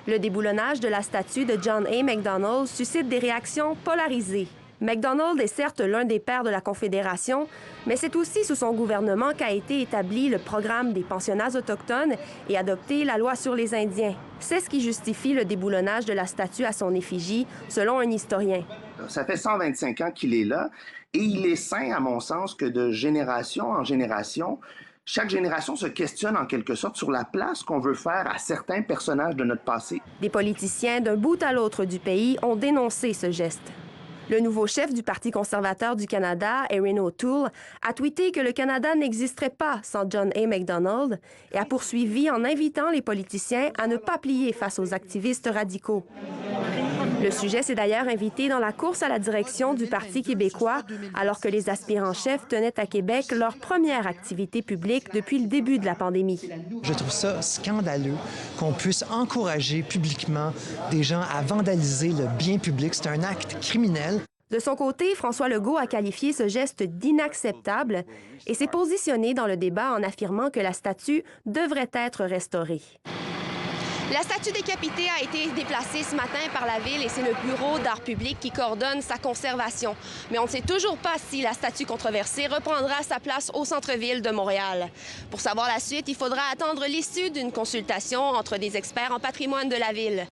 Le déboulonnage de la statue de John A. Macdonald suscite des réactions polarisées. Macdonald est certes l'un des pères de la Confédération, mais c'est aussi sous son gouvernement qu'a été établi le programme des pensionnats autochtones et adopté la loi sur les Indiens. C'est ce qui justifie le déboulonnage de la statue à son effigie, selon un historien. Ça fait 125 ans qu'il est là et il est sain, à mon sens, que de génération en génération, chaque génération se questionne en quelque sorte sur la place qu'on veut faire à certains personnages de notre passé. Des politiciens d'un bout à l'autre du pays ont dénoncé ce geste. Le nouveau chef du Parti conservateur du Canada, Erin O'Toole, a tweeté que le Canada n'existerait pas sans John A. Macdonald et a poursuivi en invitant les politiciens à ne pas plier face aux activistes radicaux. Le sujet s'est d'ailleurs invité dans la course à la direction du Parti québécois, alors que les aspirants-chefs tenaient à Québec leur première activité publique depuis le début de la pandémie. Je trouve ça scandaleux qu'on puisse encourager publiquement des gens à vandaliser le bien public. C'est un acte criminel. De son côté, François Legault a qualifié ce geste d'inacceptable et s'est positionné dans le débat en affirmant que la statue devrait être restaurée. La statue décapitée a été déplacée ce matin par la Ville et c'est le Bureau d'art public qui coordonne sa conservation. Mais on ne sait toujours pas si la statue controversée reprendra sa place au centre-ville de Montréal. Pour savoir la suite, il faudra attendre l'issue d'une consultation entre des experts en patrimoine de la Ville.